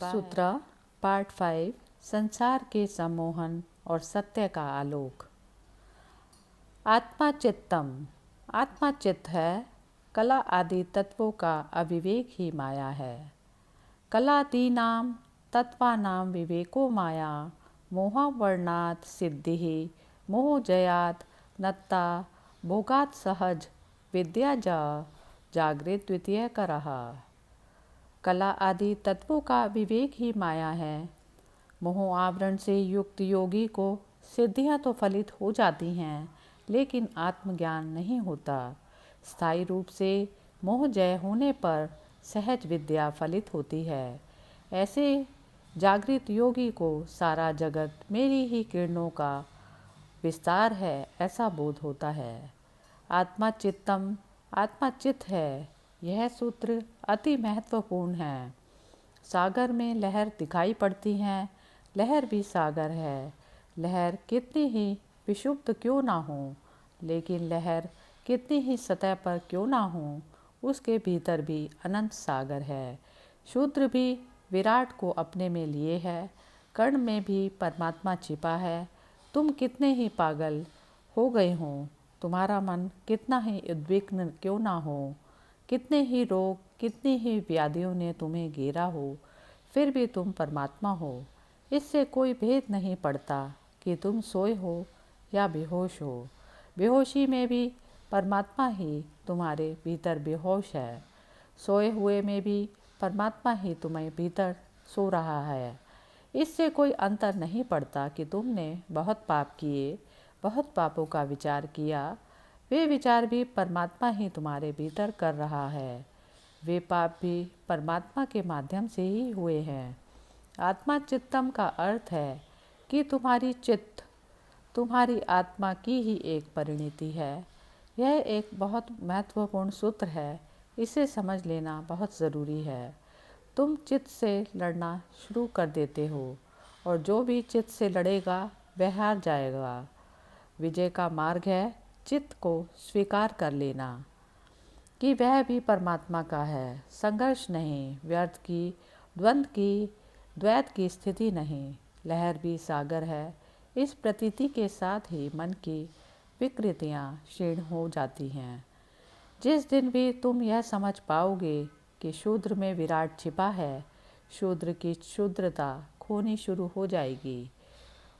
सूत्र पार्ट 5 संसार के सम्मोहन और सत्य का आलोक। आत्मा चित्तम, आत्मा चित्त है। कला आदि तत्वों का अविवेक ही माया है। कलादीनाम तत्वानाम विवेको माया, मोहावर्णात् सिद्धिः मोहजयात् नत्ता भोगात् सहज विद्या जागृत द्वितीय करः। कला आदि तत्वों का विवेक ही माया है। मोह आवरण से युक्त योगी को सिद्धियां तो फलित हो जाती हैं, लेकिन आत्मज्ञान नहीं होता। स्थायी रूप से मोह जय होने पर सहज विद्या फलित होती है। ऐसे जागृत योगी को सारा जगत मेरी ही किरणों का विस्तार है, ऐसा बोध होता है। आत्मा चित्तम, आत्मा चित्त है। यह सूत्र अति महत्वपूर्ण है। सागर में लहर दिखाई पड़ती है, लहर भी सागर है। लहर कितनी ही विशुद्ध क्यों ना हो, लेकिन लहर कितनी ही सतह पर क्यों ना हो, उसके भीतर भी अनंत सागर है। शूद्र भी विराट को अपने में लिए है। कण में भी परमात्मा छिपा है। तुम कितने ही पागल हो गए हो, तुम्हारा मन कितना ही उद्विग्न क्यों ना हो, कितने ही रोग, कितनी ही व्याधियों ने तुम्हें घेरा हो, फिर भी तुम परमात्मा हो। इससे कोई भेद नहीं पड़ता कि तुम सोए हो या बेहोश हो। बेहोशी में भी परमात्मा ही तुम्हारे भीतर बेहोश है। सोए हुए में भी परमात्मा ही तुम्हें भीतर सो रहा है। इससे कोई अंतर नहीं पड़ता कि तुमने बहुत पाप किए, बहुत पापों का विचार किया, वे विचार भी परमात्मा ही तुम्हारे भीतर कर रहा है। वे पाप भी परमात्मा के माध्यम से ही हुए हैं। आत्मा चित्तम का अर्थ है कि तुम्हारी चित्त तुम्हारी आत्मा की ही एक परिणति है। यह एक बहुत महत्वपूर्ण सूत्र है। इसे समझ लेना बहुत ज़रूरी है। तुम चित्त से लड़ना शुरू कर देते हो, और जो भी चित्त से लड़ेगा वह हार जाएगा। विजय का मार्ग है चित्त को स्वीकार कर लेना कि वह भी परमात्मा का है। संघर्ष नहीं, व्यर्थ की, द्वंद्व की, द्वैत की स्थिति नहीं। लहर भी सागर है। इस प्रतीति के साथ ही मन की विकृतियाँ क्षीण हो जाती हैं। जिस दिन भी तुम यह समझ पाओगे कि शूद्र में विराट छिपा है, शूद्र की क्षुद्रता खोनी शुरू हो जाएगी।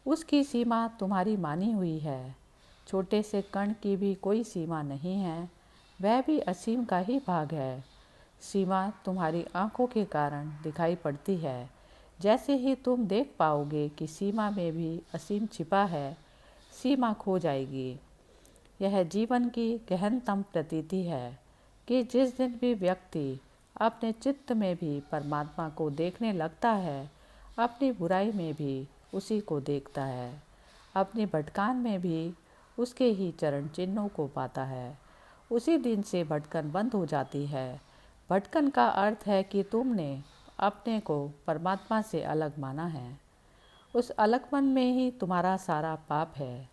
उसकी सीमा तुम्हारी मानी हुई है। छोटे से कण की भी कोई सीमा नहीं है, वह भी असीम का ही भाग है। सीमा तुम्हारी आंखों के कारण दिखाई पड़ती है। जैसे ही तुम देख पाओगे कि सीमा में भी असीम छिपा है, सीमा खो जाएगी। यह जीवन की गहनतम प्रतीति है कि जिस दिन भी व्यक्ति अपने चित्त में भी परमात्मा को देखने लगता है, अपनी बुराई में भी उसी को देखता है, अपनी भटकान में भी उसके ही चरण चिन्हों को पाता है, उसी दिन से भटकन बंद हो जाती है। भटकन का अर्थ है कि तुमने अपने को परमात्मा से अलग माना है। उस अलगपन में ही तुम्हारा सारा पाप है,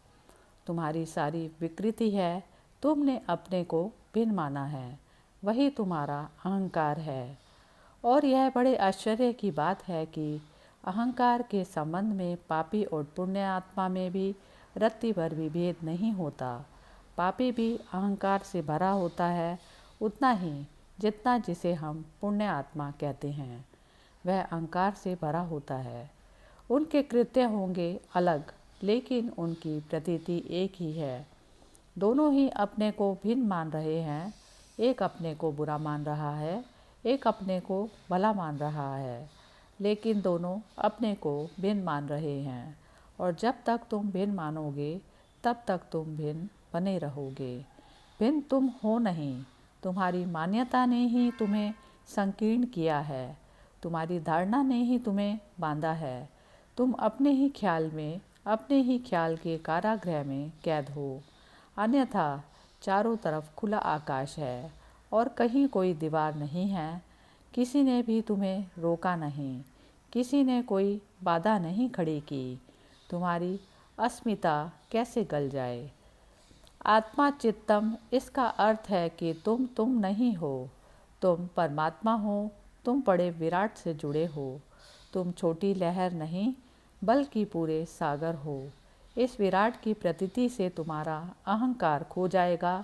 तुम्हारी सारी विकृति है। तुमने अपने को भिन्न माना है, वही तुम्हारा अहंकार है। और यह बड़े आश्चर्य की बात है कि अहंकार के संबंध में पापी और पुण्य आत्मा में भी रत्ती भर भी भेद नहीं होता। पापी भी अहंकार से भरा होता है, उतना ही जितना जिसे हम पुण्य आत्मा कहते हैं, वह अहंकार से भरा होता है। उनके कृत्य होंगे अलग, लेकिन उनकी प्रतीति एक ही है। दोनों ही अपने को भिन्न मान रहे हैं। एक अपने को बुरा मान रहा है, एक अपने को भला मान रहा है, लेकिन दोनों अपने को भिन्न मान रहे हैं। और जब तक तुम भिन्न मानोगे, तब तक तुम भिन्न बने रहोगे। भिन्न तुम हो नहीं, तुम्हारी मान्यता ने ही तुम्हें संकीर्ण किया है, तुम्हारी धारणा ने ही तुम्हें बांधा है। तुम अपने ही ख्याल में, अपने ही ख्याल के कारागृह में कैद हो। अन्यथा चारों तरफ खुला आकाश है और कहीं कोई दीवार नहीं है। किसी ने भी तुम्हें रोका नहीं, किसी ने कोई बाधा नहीं खड़ी की। तुम्हारी अस्मिता कैसे गल जाए। आत्मा चित्तम, इसका अर्थ है कि तुम नहीं हो, तुम परमात्मा हो। तुम बड़े विराट से जुड़े हो। तुम छोटी लहर नहीं बल्कि पूरे सागर हो। इस विराट की प्रतीति से तुम्हारा अहंकार खो जाएगा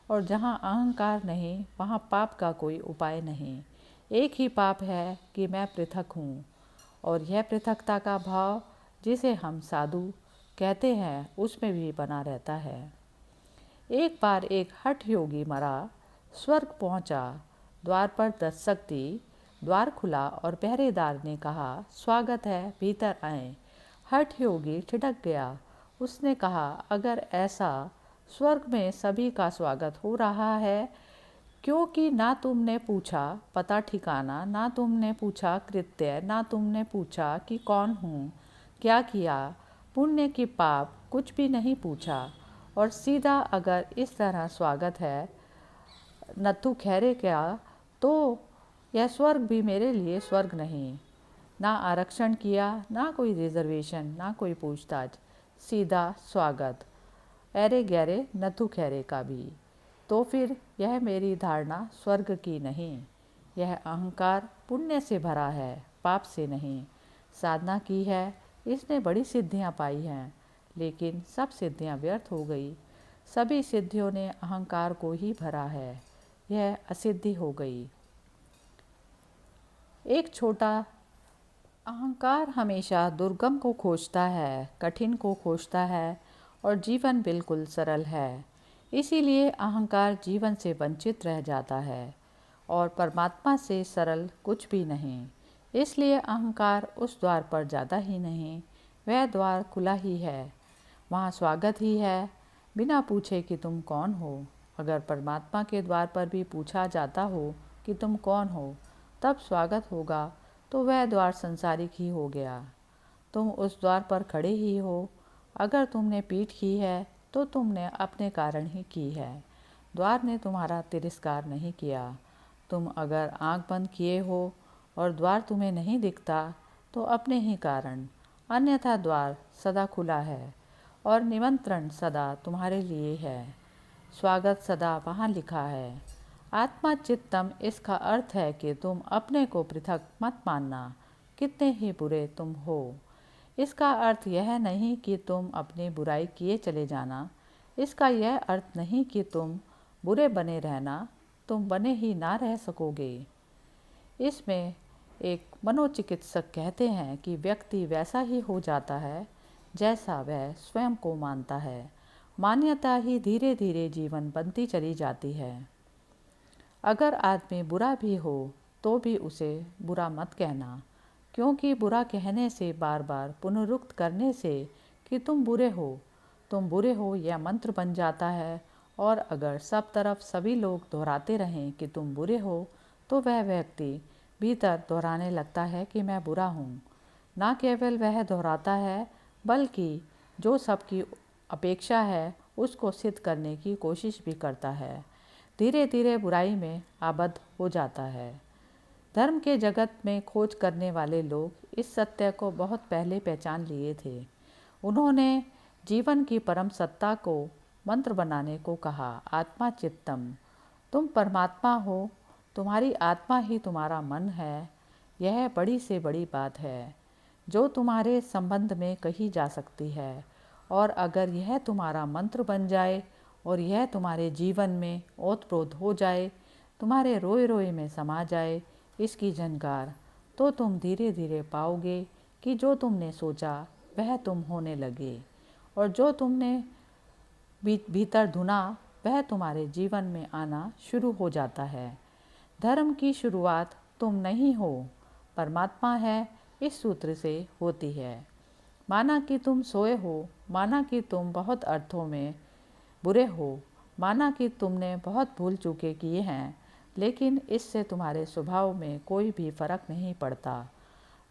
और जहाँ अहंकार नहीं वहाँ पाप का कोई उपाय नहीं। एक ही पाप है कि मैं पृथक हूँ, और यह पृथकता का भाव जिसे हम साधु कहते हैं उसमें भी बना रहता है। एक बार एक हठ योगी मरा, स्वर्ग पहुँचा, द्वार पर दस्तक दी, द्वार खुला और पहरेदार ने कहा, स्वागत है, भीतर आएं। हठ योगी ठिठक गया। उसने कहा, अगर ऐसा स्वर्ग में सभी का स्वागत हो रहा है, क्योंकि ना तुमने पूछा पता ठिकाना, ना तुमने पूछा कृत्य, ना तुमने पूछा कि कौन हूँ, क्या किया, पुण्य की पाप, कुछ भी नहीं पूछा, और सीधा अगर इस तरह स्वागत है नत्थू खैरे क्या, तो यह स्वर्ग भी मेरे लिए स्वर्ग नहीं। ना आरक्षण किया, ना कोई रिजर्वेशन, ना कोई पूछताछ, सीधा स्वागत, अरे गहरे नत्थू खैरे का भी। तो फिर यह मेरी धारणा स्वर्ग की नहीं, यह अहंकार पुण्य से भरा है, पाप से नहीं। साधना की है, इसने बड़ी सिद्धियां पाई हैं, लेकिन सब सिद्धियां व्यर्थ हो गई। सभी सिद्धियों ने अहंकार को ही भरा है, यह असिद्धि हो गई। एक छोटा अहंकार हमेशा दुर्गम को खोजता है, कठिन को खोजता है, और जीवन बिल्कुल सरल है। इसीलिए अहंकार जीवन से वंचित रह जाता है, और परमात्मा से सरल कुछ भी नहीं। इसलिए अहंकार उस द्वार पर जाता ही नहीं, वह द्वार खुला ही है, वहाँ स्वागत ही है, बिना पूछे कि तुम कौन हो। अगर परमात्मा के द्वार पर भी पूछा जाता हो कि तुम कौन हो, तब स्वागत होगा, तो वह द्वार संसारिक ही हो गया। तुम उस द्वार पर खड़े ही हो। अगर तुमने पीठ की है तो तुमने अपने कारण ही की है, द्वार ने तुम्हारा तिरस्कार नहीं किया। तुम अगर आंख बंद किए हो और द्वार तुम्हें नहीं दिखता तो अपने ही कारण, अन्यथा द्वार सदा खुला है और निमंत्रण सदा तुम्हारे लिए है। स्वागत सदा वहाँ लिखा है। आत्मा चित्तम, इसका अर्थ है कि तुम अपने को पृथक मत मानना, कितने ही बुरे तुम हो। इसका अर्थ यह नहीं कि तुम अपनी बुराई किए चले जाना, इसका यह अर्थ नहीं कि तुम बुरे बने रहना, तुम बने ही ना रह सकोगे। इसमें एक मनोचिकित्सक कहते हैं कि व्यक्ति वैसा ही हो जाता है जैसा वह स्वयं को मानता है। मान्यता ही धीरे धीरे जीवन बनती चली जाती है। अगर आदमी बुरा भी हो तो भी उसे बुरा मत कहना, क्योंकि बुरा कहने से, बार बार पुनरुक्त करने से कि तुम बुरे हो यह मंत्र बन जाता है। और अगर सब तरफ सभी लोग दोहराते रहें कि तुम बुरे हो, तो वह व्यक्ति भीतर दोहराने लगता है कि मैं बुरा हूँ। ना केवल वह दोहराता है, बल्कि जो सबकी अपेक्षा है उसको सिद्ध करने की कोशिश भी करता है। धीरे धीरे बुराई में आबद्ध हो जाता है। धर्म के जगत में खोज करने वाले लोग इस सत्य को बहुत पहले पहचान लिए थे। उन्होंने जीवन की परम सत्ता को मंत्र बनाने को कहा, आत्मा चित्तम। तुम परमात्मा हो, तुम्हारी आत्मा ही तुम्हारा मन है। यह बड़ी से बड़ी बात है जो तुम्हारे संबंध में कही जा सकती है, और अगर यह तुम्हारा मंत्र बन जाए और यह तुम्हारे जीवन में ओतप्रोत हो जाए, तुम्हारे रोए रोए में समा जाए इसकी झनकार, तो तुम धीरे धीरे पाओगे कि जो तुमने सोचा वह तुम होने लगे, और जो तुमने भीतर धुना वह तुम्हारे जीवन में आना शुरू हो जाता है। धर्म की शुरुआत तुम नहीं हो, परमात्मा है, इस सूत्र से होती है। माना कि तुम सोए हो, माना कि तुम बहुत अर्थों में बुरे हो, माना कि तुमने बहुत भूल चूके किए हैं, लेकिन इससे तुम्हारे स्वभाव में कोई भी फर्क नहीं पड़ता।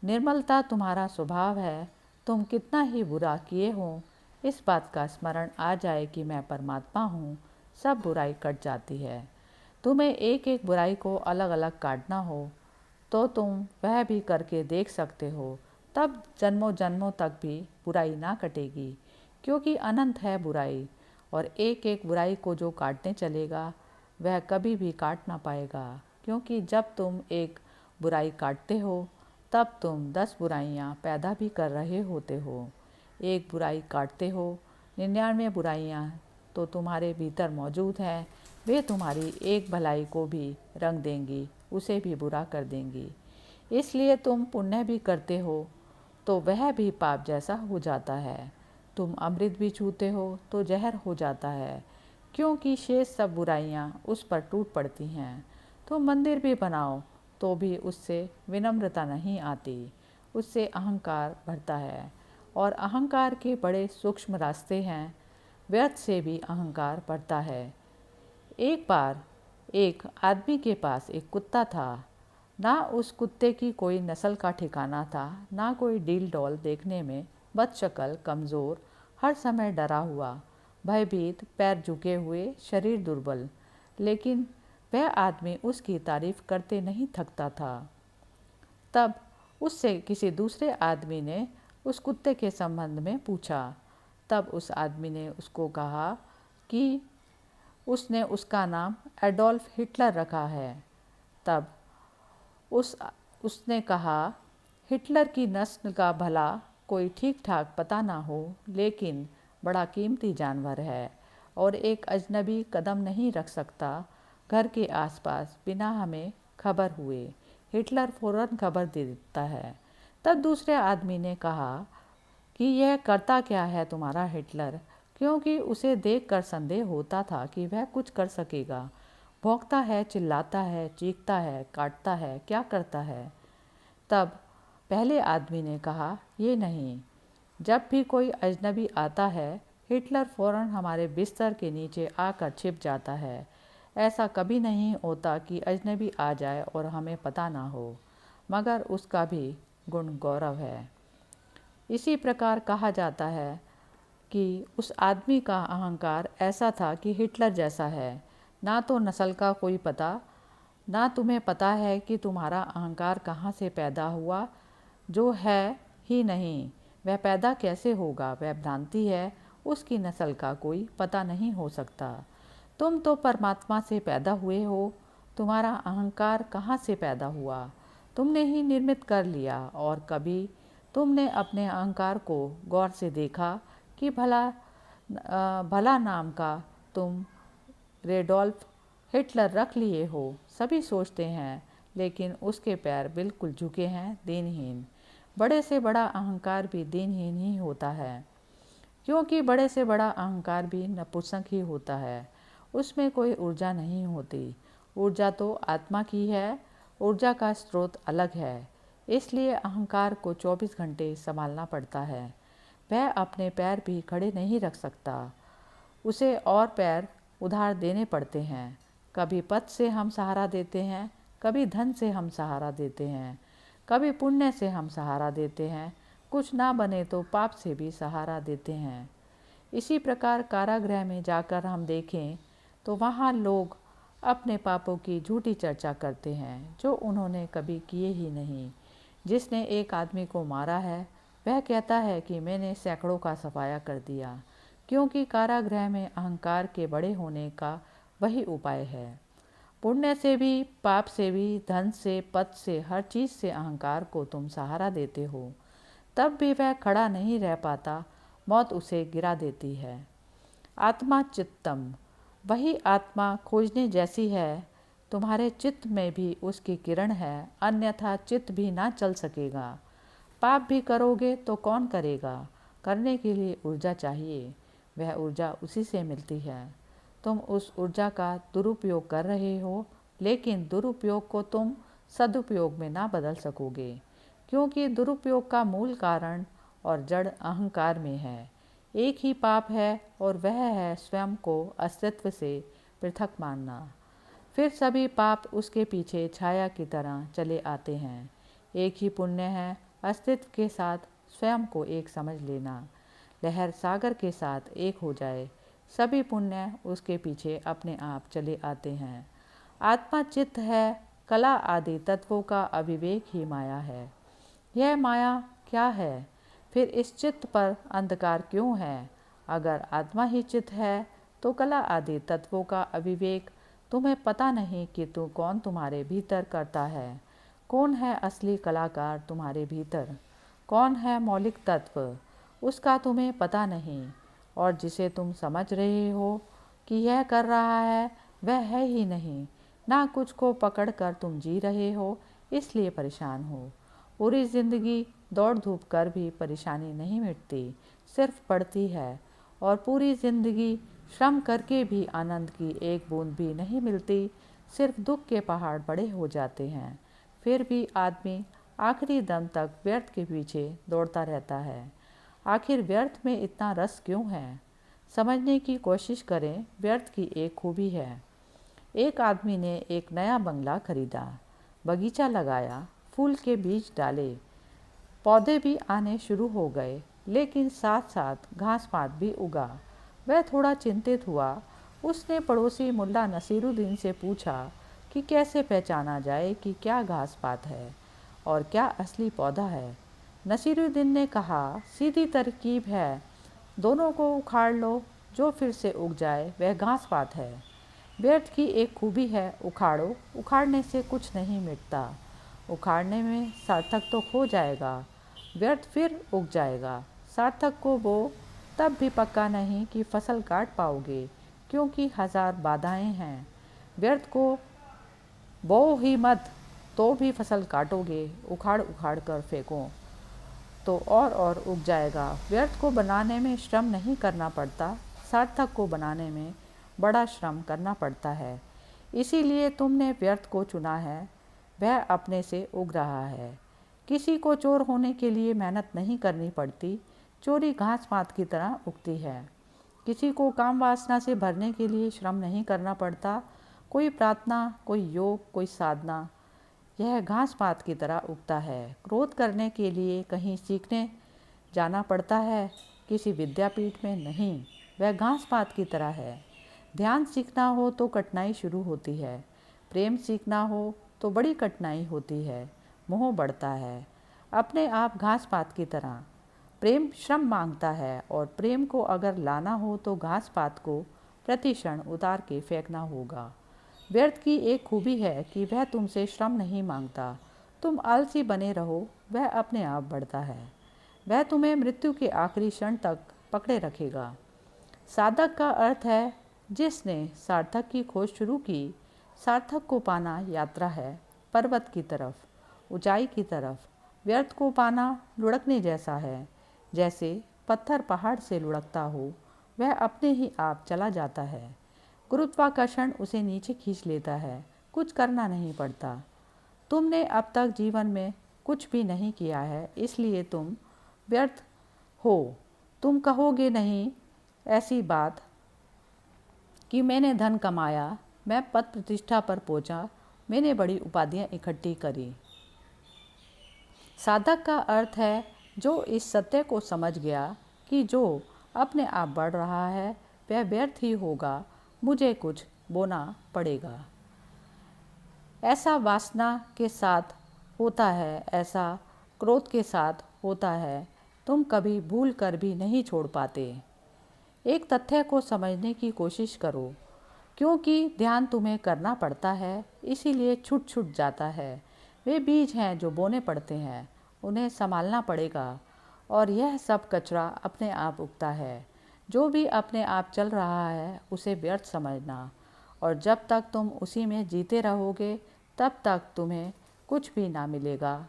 निर्मलता तुम्हारा स्वभाव है। तुम कितना ही बुरा किए हो, इस बात का स्मरण आ जाए कि मैं परमात्मा हूँ, सब बुराई कट जाती है। तुम्हें एक एक बुराई को अलग अलग काटना हो तो तुम वह भी करके देख सकते हो, तब जन्मों जन्मों तक भी बुराई ना कटेगी, क्योंकि अनंत है बुराई, और एक एक बुराई को जो काटने चलेगा वह कभी भी काट ना पाएगा। क्योंकि जब तुम एक बुराई काटते हो तब तुम 10 बुराइयां पैदा भी कर रहे होते हो। एक बुराई काटते हो, 99 बुराइयां तो तुम्हारे भीतर मौजूद हैं, वे तुम्हारी एक भलाई को भी रंग देंगी, उसे भी बुरा कर देंगी। इसलिए तुम पुण्य भी करते हो तो वह भी पाप जैसा हो जाता है। तुम अमृत भी छूते हो तो जहर हो जाता है, क्योंकि शेष सब बुराइयां उस पर टूट पड़ती हैं। तुम मंदिर भी बनाओ तो भी उससे विनम्रता नहीं आती, उससे अहंकार बढ़ता है। और अहंकार के बड़े सूक्ष्म रास्ते हैं, व्यर्थ से भी अहंकार बढ़ता है। एक बार एक आदमी के पास एक कुत्ता था। ना उस कुत्ते की कोई नस्ल का ठिकाना था, ना कोई डील डॉल, देखने में बदशक्ल, कमज़ोर, हर समय डरा हुआ, भयभीत, पैर झुके हुए, शरीर दुर्बल। लेकिन वह आदमी उसकी तारीफ करते नहीं थकता था। तब उससे किसी दूसरे आदमी ने उस कुत्ते के संबंध में पूछा। तब उस आदमी ने उसको कहा कि उसने उसका नाम एडोल्फ हिटलर रखा है। तब उसने कहा, हिटलर की नस्ल का भला कोई ठीक ठाक पता ना हो, लेकिन बड़ा कीमती जानवर है और एक अजनबी कदम नहीं रख सकता घर के आसपास बिना हमें खबर हुए। हिटलर फ़ौरन खबर दे देता है। तब दूसरे आदमी ने कहा कि यह करता क्या है तुम्हारा हिटलर, क्योंकि उसे देखकर संदेह होता था कि वह कुछ कर सकेगा। भौंकता है, चिल्लाता है, चीखता है, काटता है, क्या करता है। तब पहले आदमी ने कहा, ये नहीं, जब भी कोई अजनबी आता है हिटलर फ़ौरन हमारे बिस्तर के नीचे आकर छिप जाता है। ऐसा कभी नहीं होता कि अजनबी आ जाए और हमें पता ना हो, मगर उसका भी गुण गौरव है। इसी प्रकार कहा जाता है कि उस आदमी का अहंकार ऐसा था कि हिटलर जैसा है। ना तो नस्ल का कोई पता, ना तुम्हें पता है कि तुम्हारा अहंकार कहाँ से पैदा हुआ, जो है ही नहीं वह पैदा कैसे होगा, वह भ्रांति है, उसकी नस्ल का कोई पता नहीं हो सकता। तुम तो परमात्मा से पैदा हुए हो, तुम्हारा अहंकार कहाँ से पैदा हुआ, तुमने ही निर्मित कर लिया। और कभी तुमने अपने अहंकार को गौर से देखा कि भला नाम का तुम रेडोल्फ हिटलर रख लिए हो। सभी सोचते हैं, लेकिन उसके पैर बिल्कुल झुके हैं, दीनहीन। बड़े से बड़ा अहंकार भी दीनहीन ही होता है, क्योंकि बड़े से बड़ा अहंकार भी नपुंसक ही होता है। उसमें कोई ऊर्जा नहीं होती। ऊर्जा तो आत्मा की है, ऊर्जा का स्रोत अलग है। इसलिए अहंकार को 24 घंटे संभालना पड़ता है। वह अपने पैर भी खड़े नहीं रख सकता, उसे और पैर उधार देने पड़ते हैं। कभी पद से हम सहारा देते हैं, कभी धन से हम सहारा देते हैं, कभी पुण्य से हम सहारा देते हैं, कुछ ना बने तो पाप से भी सहारा देते हैं। इसी प्रकार कारागृह में जाकर हम देखें तो वहाँ लोग अपने पापों की झूठी चर्चा करते हैं, जो उन्होंने कभी किए ही नहीं। जिसने एक आदमी को मारा है वह कहता है कि मैंने सैकड़ों का सफाया कर दिया, क्योंकि कारागृह में अहंकार के बड़े होने का वही उपाय है। पुण्य से भी, पाप से भी, धन से, पद से, हर चीज़ से अहंकार को तुम सहारा देते हो, तब भी वह खड़ा नहीं रह पाता, मौत उसे गिरा देती है। आत्मा चित्तम, वही आत्मा खोजने जैसी है। तुम्हारे चित्त में भी उसकी किरण है, अन्यथा चित्त भी ना चल सकेगा। पाप भी करोगे तो कौन करेगा, करने के लिए ऊर्जा चाहिए, वह ऊर्जा उसी से मिलती है। तुम उस ऊर्जा का दुरुपयोग कर रहे हो, लेकिन दुरुपयोग को तुम सदुपयोग में ना बदल सकोगे, क्योंकि दुरुपयोग का मूल कारण और जड़ अहंकार में है। एक ही पाप है और वह है स्वयं को अस्तित्व से पृथक मानना। फिर सभी पाप उसके पीछे छाया की तरह चले आते हैं। एक ही पुण्य है, अस्तित्व के साथ स्वयं को एक समझ लेना। लहर सागर के साथ एक हो जाए, सभी पुण्य उसके पीछे अपने आप चले आते हैं। आत्मा चित्त है, कला आदि तत्वों का अविवेक ही माया है। यह माया क्या है? फिर इस चित्त पर अंधकार क्यों है? अगर आत्मा ही चित्त है तो कला आदि तत्वों का अविवेक, तुम्हें पता नहीं कि कौन तुम्हारे भीतर करता है, कौन है असली कलाकार तुम्हारे भीतर? कौन है मौलिक तत्व? उसका तुम्हें पता नहीं, और जिसे तुम समझ रहे हो कि यह कर रहा है, वह है ही नहीं। ना कुछ को पकड़ कर तुम जी रहे हो, इसलिए परेशान हो। पूरी ज़िंदगी दौड़ धूप कर भी परेशानी नहीं मिटती, सिर्फ बढ़ती है। और पूरी ज़िंदगी श्रम करके भी आनंद की एक बूंद भी नहीं मिलती, सिर्फ दुख के पहाड़ बड़े हो जाते हैं। फिर भी आदमी आखिरी दम तक व्यर्थ के पीछे दौड़ता रहता है। आखिर व्यर्थ में इतना रस क्यों है? समझने की कोशिश करें। व्यर्थ की एक खूबी है। एक आदमी ने एक नया बंगला खरीदा, बगीचा लगाया, फूल के बीज डाले, पौधे भी आने शुरू हो गए, लेकिन साथ साथ घास पात भी उगा। वह थोड़ा चिंतित हुआ। उसने पड़ोसी मुल्ला नसीरुद्दीन से पूछा कि कैसे पहचाना जाए कि क्या घास पात है और क्या असली पौधा है। नसीरुद्दीन ने कहा, सीधी तरकीब है, दोनों को उखाड़ लो, जो फिर से उग जाए वह घास पात है। व्यर्थ की एक खूबी है, उखाड़ो, उखाड़ने से कुछ नहीं मिटता। उखाड़ने में सार्थक तो खो जाएगा, व्यर्थ फिर उग जाएगा। सार्थक को बो, तब भी पक्का नहीं कि फसल काट पाओगे, क्योंकि 1000 बाधाएं हैं। व्यर्थ को बो ही मत, तो भी फसल काटोगे। उखाड़ उखाड़ कर फेंको तो और उग जाएगा। व्यर्थ को बनाने में श्रम नहीं करना पड़ता, सार्थक को बनाने में बड़ा श्रम करना पड़ता है। इसीलिए तुमने व्यर्थ को चुना है, वह अपने से उग रहा है। किसी को चोर होने के लिए मेहनत नहीं करनी पड़ती, चोरी घास पात की तरह उगती है। किसी को काम वासना से भरने के लिए श्रम नहीं करना पड़ता, कोई प्रार्थना, कोई योग, कोई साधना, यह घास पात की तरह उगता है। क्रोध करने के लिए कहीं सीखने जाना पड़ता है, किसी विद्यापीठ में नहीं, वह घास पात की तरह है। ध्यान सीखना हो तो कठिनाई शुरू होती है, प्रेम सीखना हो तो बड़ी कठिनाई होती है, मोह बढ़ता है। अपने आप घास पात की तरह। प्रेम श्रम मांगता है, और प्रेम को अगर लाना हो तो घास पात को प्रति क्षण उतार के फेंकना होगा। व्यर्थ की एक खूबी है कि वह तुमसे श्रम नहीं मांगता। तुम आलसी बने रहो, वह अपने आप बढ़ता है। वह तुम्हें मृत्यु के आखिरी क्षण तक पकड़े रखेगा। साधक का अर्थ है जिसने सार्थक की खोज शुरू की। सार्थक को पाना यात्रा है, पर्वत की तरफ, ऊंचाई की तरफ। व्यर्थ को पाना लुढ़कने जैसा है, जैसे पत्थर पहाड़ से लुढ़कता हो। वह अपने ही आप चला जाता है, गुरुत्वाकर्षण उसे नीचे खींच लेता है, कुछ करना नहीं पड़ता। तुमने अब तक जीवन में कुछ भी नहीं किया है, इसलिए तुम व्यर्थ हो। तुम कहोगे नहीं ऐसी बात कि मैंने धन कमाया, मैं पद प्रतिष्ठा पर पहुंचा, मैंने बड़ी उपाधियां इकट्ठी करी। साधक का अर्थ है जो इस सत्य को समझ गया कि जो अपने आप बढ़ रहा है वह व्यर्थ ही होगा, मुझे कुछ बोना पड़ेगा। ऐसा वासना के साथ होता है, ऐसा क्रोध के साथ होता है, तुम कभी भूल कर भी नहीं छोड़ पाते। एक तथ्य को समझने की कोशिश करो, क्योंकि ध्यान तुम्हें करना पड़ता है, इसीलिए छूट छूट जाता है। वे बीज हैं जो बोने पड़ते हैं, उन्हें संभालना पड़ेगा, और यह सब कचरा अपने आप उगता है। जो भी अपने आप चल रहा है उसे व्यर्थ समझना, और जब तक तुम उसी में जीते रहोगे तब तक तुम्हें कुछ भी ना मिलेगा।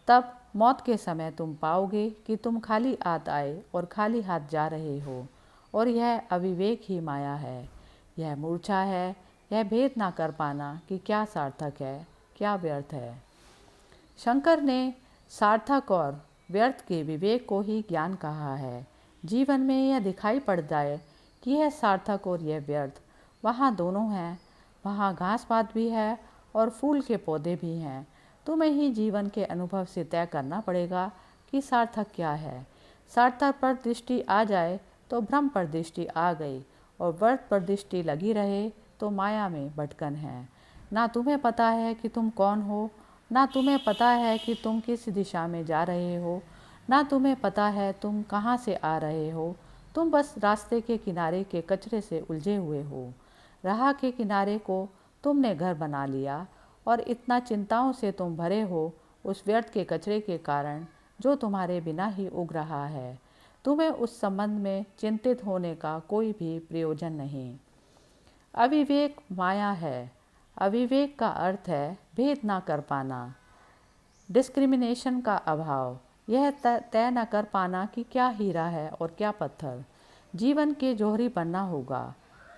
तब मौत के समय तुम पाओगे कि तुम खाली हाथ आए और खाली हाथ जा रहे हो, और यह अविवेक ही माया है, यह मूर्छा है, यह भेद ना कर पाना कि क्या सार्थक है, क्या व्यर्थ है। शंकर ने सार्थक और व्यर्थ के विवेक को ही ज्ञान कहा है। जीवन में यह दिखाई पड़ जाए कि यह सार्थक और यह व्यर्थ, वहाँ दोनों हैं, वहाँ घास पात भी है और फूल के पौधे भी हैं। तुम्हें ही जीवन के अनुभव से तय करना पड़ेगा कि सार्थक क्या है। सार्थक पर दृष्टि आ जाए तो भ्रम पर दृष्टि आ गई, और व्यर्थ पर दृष्टि लगी रहे तो माया में भटकन है। ना तुम्हें पता है कि तुम कौन हो, ना तुम्हें पता है कि तुम किस दिशा में जा रहे हो, ना तुम्हें पता है तुम कहाँ से आ रहे हो। तुम बस रास्ते के किनारे के कचरे से उलझे हुए हो। राह के किनारे को तुमने घर बना लिया, और इतना चिंताओं से तुम भरे हो उस व्यर्थ के कचरे के कारण जो तुम्हारे बिना ही उग रहा है। तुम्हें उस संबंध में चिंतित होने का कोई भी प्रयोजन नहीं। अविवेक माया है। अविवेक का अर्थ है भेद ना कर पाना, डिस्क्रिमिनेशन का अभाव, यह तय न कर पाना कि क्या हीरा है और क्या पत्थर। जीवन के जौहरी बनना होगा।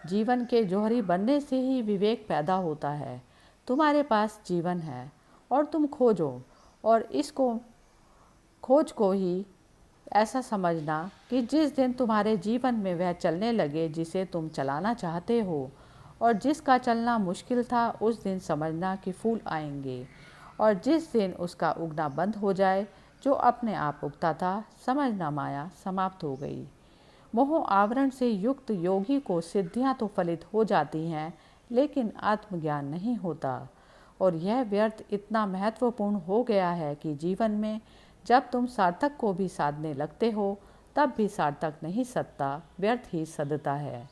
जीवन के जौहरी बनने से ही विवेक पैदा होता है। तुम्हारे पास जीवन है और तुम खोजो, और इसको खोज को ही ऐसा समझना कि जिस दिन तुम्हारे जीवन में वह चलने लगे जिसे तुम चलाना चाहते हो, और जिसका चलना मुश्किल था उस दिन समझना कि फूल आएंगे, और जिस दिन उसका उगना बंद हो जाए जो अपने आप उगता था, समझना माया समाप्त हो गई। मोह आवरण से युक्त योगी को सिद्धियां तो फलित हो जाती हैं, लेकिन आत्मज्ञान नहीं होता। और यह व्यर्थ इतना महत्वपूर्ण हो गया है कि जीवन में जब तुम सार्थक को भी साधने लगते हो तब भी सार्थक नहीं सदता, व्यर्थ ही सदता है।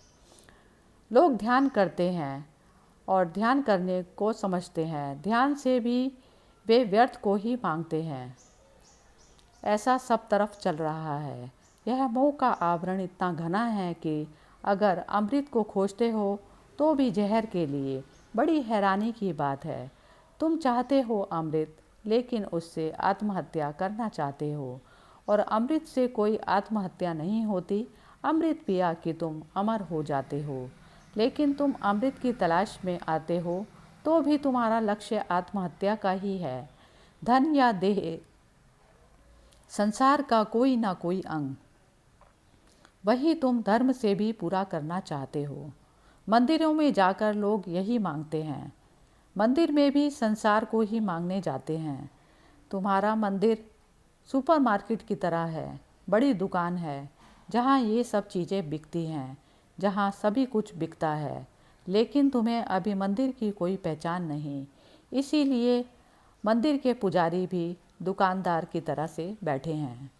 लोग ध्यान करते हैं और ध्यान करने को समझते हैं, ध्यान से भी वे व्यर्थ को ही मांगते हैं। ऐसा सब तरफ चल रहा है। यह मोह का आवरण इतना घना है कि अगर अमृत को खोजते हो तो भी जहर के लिए बड़ी हैरानी की बात है। तुम चाहते हो अमृत, लेकिन उससे आत्महत्या करना चाहते हो, और अमृत से कोई आत्महत्या नहीं होती। अमृत पिया कि तुम अमर हो जाते हो, लेकिन तुम अमृत की तलाश में आते हो तो भी तुम्हारा लक्ष्य आत्महत्या का ही है। धन या देह, संसार का कोई ना कोई अंग, वही तुम धर्म से भी पूरा करना चाहते हो। मंदिरों में जाकर लोग यही मांगते हैं। मंदिर में भी संसार को ही मांगने जाते हैं। तुम्हारा मंदिर सुपरमार्केट की तरह है, बड़ी दुकान है जहाँ ये सब चीज़ें बिकती हैं, जहाँ सभी कुछ बिकता है, लेकिन तुम्हें अभी मंदिर की कोई पहचान नहीं। इसीलिए मंदिर के पुजारी भी दुकानदार की तरह से बैठे हैं।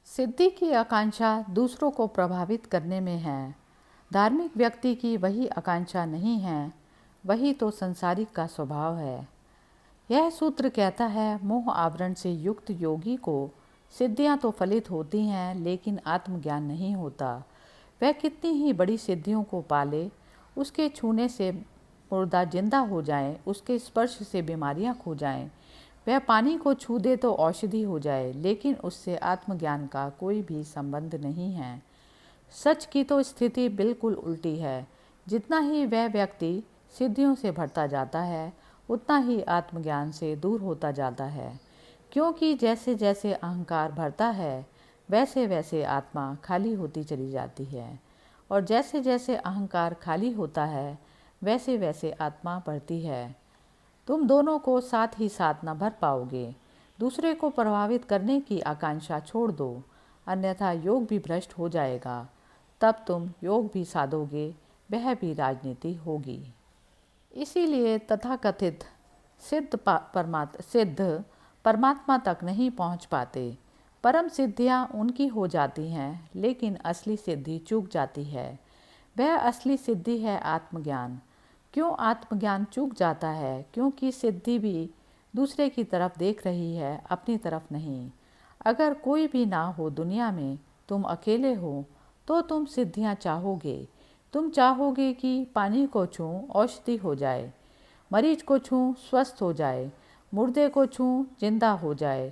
सिद्धि की आकांक्षा दूसरों को प्रभावित करने में है। धार्मिक व्यक्ति की वही आकांक्षा नहीं है, वही तो संसारिक का स्वभाव है। यह सूत्र कहता है, मोह आवरण से युक्त योगी को सिद्धियां तो फलित होती हैं, लेकिन आत्मज्ञान नहीं होता। वह कितनी ही बड़ी सिद्धियों को पाले, उसके छूने से मुर्दा जिंदा हो जाए, उसके स्पर्श से बीमारियां खो जाएं, वह पानी को छू दे तो औषधि हो जाए, लेकिन उससे आत्मज्ञान का कोई भी संबंध नहीं है। सच की तो स्थिति बिल्कुल उल्टी है। जितना ही वह व्यक्ति सिद्धियों से भरता जाता है, उतना ही आत्मज्ञान से दूर होता जाता है, क्योंकि जैसे जैसे अहंकार बढ़ता है वैसे वैसे आत्मा खाली होती चली जाती है, और जैसे जैसे अहंकार खाली होता है वैसे वैसे आत्मा बढ़ती है। तुम दोनों को साथ ही साथ न भर पाओगे। दूसरे को प्रभावित करने की आकांक्षा छोड़ दो, अन्यथा योग भी भ्रष्ट हो जाएगा। तब तुम योग भी साधोगे, वह भी राजनीति होगी। इसीलिए तथाकथित सिद्ध परमात्मा तक नहीं पहुंच पाते। परम सिद्धियां उनकी हो जाती हैं, लेकिन असली सिद्धि चूक जाती है। वह असली सिद्धि है आत्मज्ञान। क्यों आत्मज्ञान चूक जाता है? क्योंकि सिद्धि भी दूसरे की तरफ देख रही है, अपनी तरफ नहीं। अगर कोई भी ना हो दुनिया में, तुम अकेले हो, तो तुम सिद्धियां चाहोगे। तुम चाहोगे कि पानी को छूं औषधि हो जाए, मरीज को छूं स्वस्थ हो जाए, मुर्दे को छूं जिंदा हो जाए।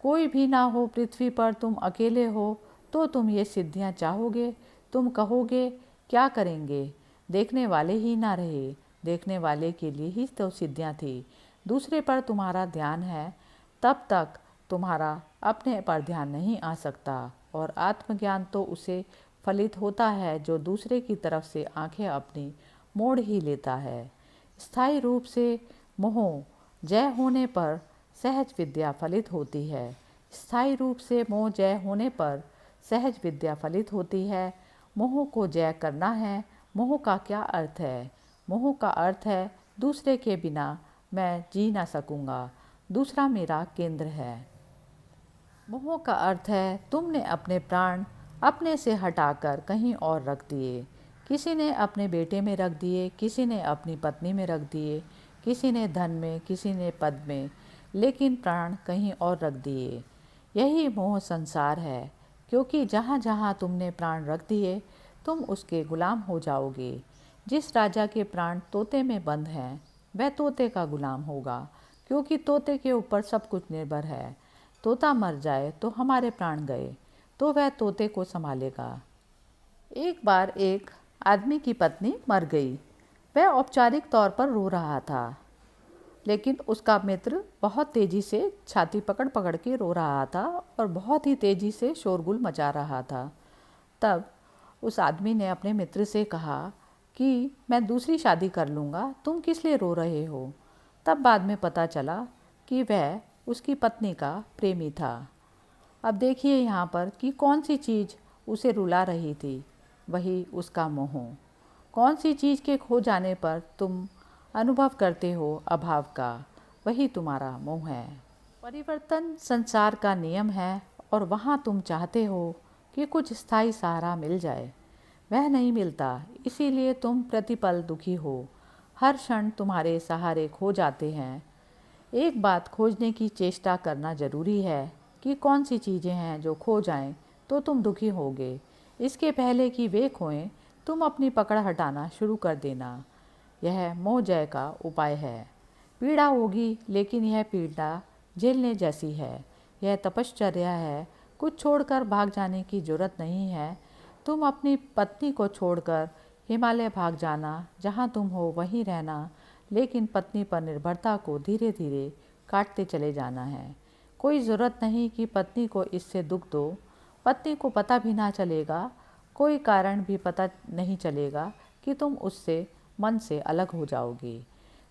कोई भी ना हो पृथ्वी पर, तुम अकेले हो, तो तुम ये सिद्धियां चाहोगे। तुम कहोगे क्या करेंगे, देखने वाले ही ना रहे, देखने वाले के लिए ही तो सिद्धियां थी। दूसरे पर तुम्हारा ध्यान है, तब तक तुम्हारा अपने पर ध्यान नहीं आ सकता, और आत्मज्ञान तो उसे फलित होता है जो दूसरे की तरफ से आंखें अपनी मोड़ ही लेता है। स्थायी रूप से मोह जय होने पर सहज विद्या फलित होती है। स्थायी रूप से मोह जय होने पर सहज विद्या फलित होती है। मोह को जय करना है। मोह का क्या अर्थ है? मोह का अर्थ है दूसरे के बिना मैं जी ना सकूँगा, दूसरा मेरा केंद्र है। मोह का अर्थ है तुमने अपने प्राण अपने से हटाकर कहीं और रख दिए। किसी ने अपने बेटे में रख दिए, किसी ने अपनी पत्नी में रख दिए, किसी ने धन में, किसी ने पद में, लेकिन प्राण कहीं और रख दिए। यही मोह संसार है, क्योंकि जहाँ जहाँ तुमने प्राण रख दिए तुम उसके गुलाम हो जाओगे। जिस राजा के प्राण तोते में बंद हैं वह तोते का गुलाम होगा, क्योंकि तोते के ऊपर सब कुछ निर्भर है। तोता मर जाए तो हमारे प्राण गए, तो वह तोते को संभालेगा। एक बार एक आदमी की पत्नी मर गई। वह औपचारिक तौर पर रो रहा था, लेकिन उसका मित्र बहुत तेजी से छाती पकड़ पकड़ के रो रहा था और बहुत ही तेजी से शोरगुल मचा रहा था। तब उस आदमी ने अपने मित्र से कहा कि मैं दूसरी शादी कर लूँगा, तुम किस लिए रो रहे हो। तब बाद में पता चला कि वह उसकी पत्नी का प्रेमी था। अब देखिए यहाँ पर कि कौन सी चीज़ उसे रुला रही थी। वही उसका मोह। कौन सी चीज़ के खो जाने पर तुम अनुभव करते हो अभाव का, वही तुम्हारा मोह है। परिवर्तन संसार का नियम है और वहाँ तुम चाहते हो कि कुछ स्थायी सहारा मिल जाए, वह नहीं मिलता, इसीलिए तुम प्रतिपल दुखी हो। हर क्षण तुम्हारे सहारे खो जाते हैं। एक बात खोजने की चेष्टा करना ज़रूरी है कि कौन सी चीज़ें हैं जो खो जाएं तो तुम दुखी होगे। इसके पहले कि वे खोएं तुम अपनी पकड़ हटाना शुरू कर देना। यह मोह जय का उपाय है। पीड़ा होगी, लेकिन यह पीड़ा झेलने जैसी है। यह तपश्चर्या है। कुछ छोड़कर भाग जाने की जरूरत नहीं है। तुम अपनी पत्नी को छोड़कर हिमालय भाग जाना, जहाँ तुम हो वहीं रहना, लेकिन पत्नी पर निर्भरता को धीरे धीरे काटते चले जाना है। कोई ज़रूरत नहीं कि पत्नी को इससे दुख दो। पत्नी को पता भी ना चलेगा, कोई कारण भी पता नहीं चलेगा कि तुम उससे मन से अलग हो जाओगे।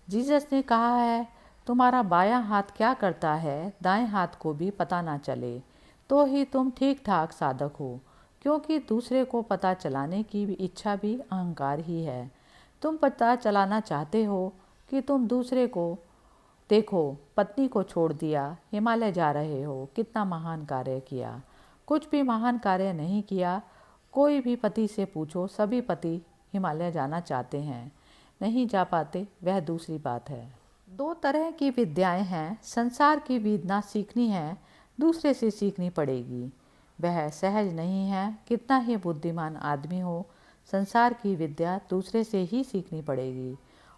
जीसस ने कहा है, तुम्हारा बायां हाथ क्या करता है दाएं हाथ को भी पता ना चले, तो ही तुम ठीक ठाक साधक हो। क्योंकि दूसरे को पता चलाने की भी इच्छा भी अहंकार ही है। तुम पता चलाना चाहते हो कि तुम दूसरे को देखो, पत्नी को छोड़ दिया, हिमालय जा रहे हो, कितना महान कार्य किया। कुछ भी महान कार्य नहीं किया। कोई भी पति से पूछो, सभी पति हिमालय जाना चाहते हैं, नहीं जा पाते, वह दूसरी बात है। दो तरह की विद्याएं हैं। संसार की विद्या सीखनी है, दूसरे से सीखनी पड़ेगी। वह सहज नहीं है। कितना ही बुद्धिमान आदमी हो, संसार की विद्या दूसरे से ही सीखनी पड़ेगी।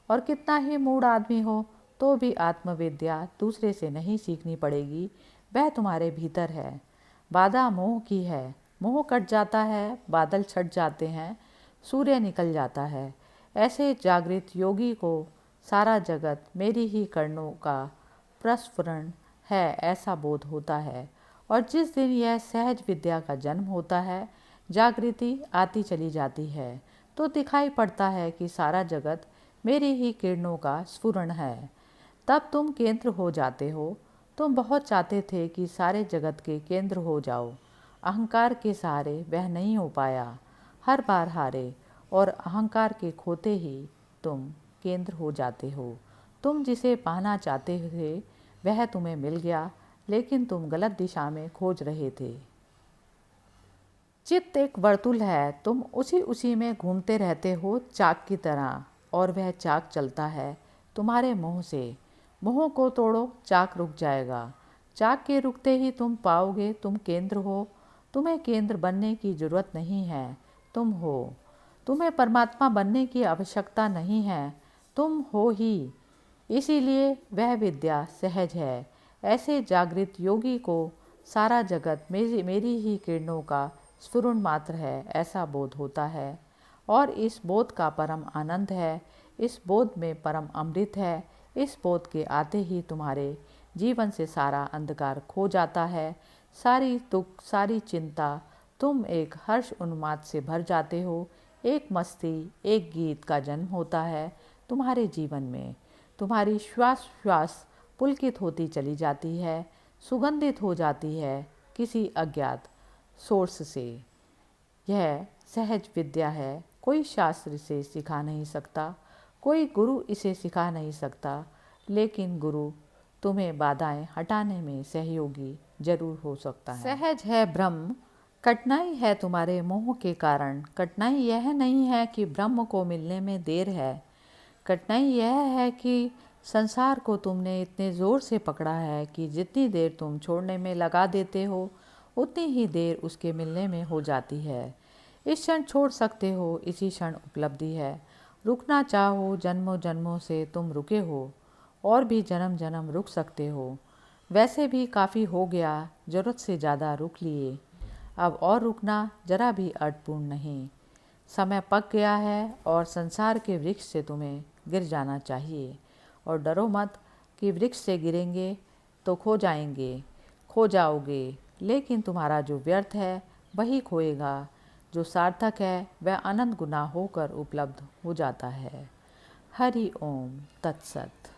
और कितना ही मूढ़ आदमी हो तो भी आत्मविद्या दूसरे से नहीं सीखनी पड़ेगी, वह तुम्हारे भीतर है। बाधा मोह की है। मोह कट जाता है, बादल छट जाते हैं, सूर्य निकल जाता है। ऐसे जागृत योगी को सारा जगत मेरी ही किरणों का प्रस्फुरण है, ऐसा बोध होता है। और जिस दिन यह सहज विद्या का जन्म होता है, जागृति आती चली जाती है, तो दिखाई पड़ता है कि सारा जगत मेरी ही किरणों का स्फुरण है। तब तुम केंद्र हो जाते हो। तुम बहुत चाहते थे कि सारे जगत के केंद्र हो जाओ। अहंकार के सहारे वह नहीं हो पाया, हर बार हारे, और अहंकार के खोते ही तुम केंद्र हो जाते हो। तुम जिसे पाना चाहते थे वह तुम्हें मिल गया, लेकिन तुम गलत दिशा में खोज रहे थे। चित्त एक वर्तुल है, तुम उसी में घूमते रहते हो चाक की तरह, और वह चाक चलता है तुम्हारे मोह से। मोह को तोड़ो, चाक रुक जाएगा। चाक के रुकते ही तुम पाओगे तुम केंद्र हो। तुम्हें केंद्र बनने की जरूरत नहीं है, तुम हो। तुम्हें परमात्मा बनने की आवश्यकता नहीं है, तुम हो ही। इसीलिए वह विद्या सहज है। ऐसे जागृत योगी को सारा जगत मेरी ही किरणों का स्फुरण मात्र है, ऐसा बोध होता है। और इस बोध का परम आनंद है। इस बोध में परम अमृत है। इस बोध के आते ही तुम्हारे जीवन से सारा अंधकार खो जाता है, सारी दुख, सारी चिंता। तुम एक हर्ष उन्माद से भर जाते हो। एक मस्ती, एक गीत का जन्म होता है तुम्हारे जीवन में। तुम्हारी श्वास श्वास पुलकित होती चली जाती है, सुगंधित हो जाती है किसी अज्ञात सोर्स से। यह सहज विद्या है। कोई शास्त्र इसे सिखा नहीं सकता, कोई गुरु इसे सिखा नहीं सकता, लेकिन गुरु तुम्हें बाधाएं हटाने में सहयोगी जरूर हो सकता है। सहज है ब्रह्म। कठिनाई है तुम्हारे मोह के कारण। कठिनाई यह नहीं है कि ब्रह्म को मिलने में देर है। कठिनाई यह है कि संसार को तुमने इतने ज़ोर से पकड़ा है कि जितनी देर तुम छोड़ने में लगा देते हो उतनी ही देर उसके मिलने में हो जाती है। इस क्षण छोड़ सकते हो, इसी क्षण उपलब्धि है। रुकना चाहो जन्मों जन्मों से तुम रुके हो, और भी जन्म जन्म रुक सकते हो। वैसे भी काफ़ी हो गया, ज़रूरत से ज़्यादा रुक लिए। अब और रुकना जरा भी अर्थपूर्ण नहीं। समय पक गया है और संसार के वृक्ष से तुम्हें गिर जाना चाहिए। और डरो मत कि वृक्ष से गिरेंगे तो खो जाओगे, लेकिन तुम्हारा जो व्यर्थ है वही खोएगा। जो सार्थक है वह अनंत गुना होकर उपलब्ध हो जाता है। हरि ओम तत्सत।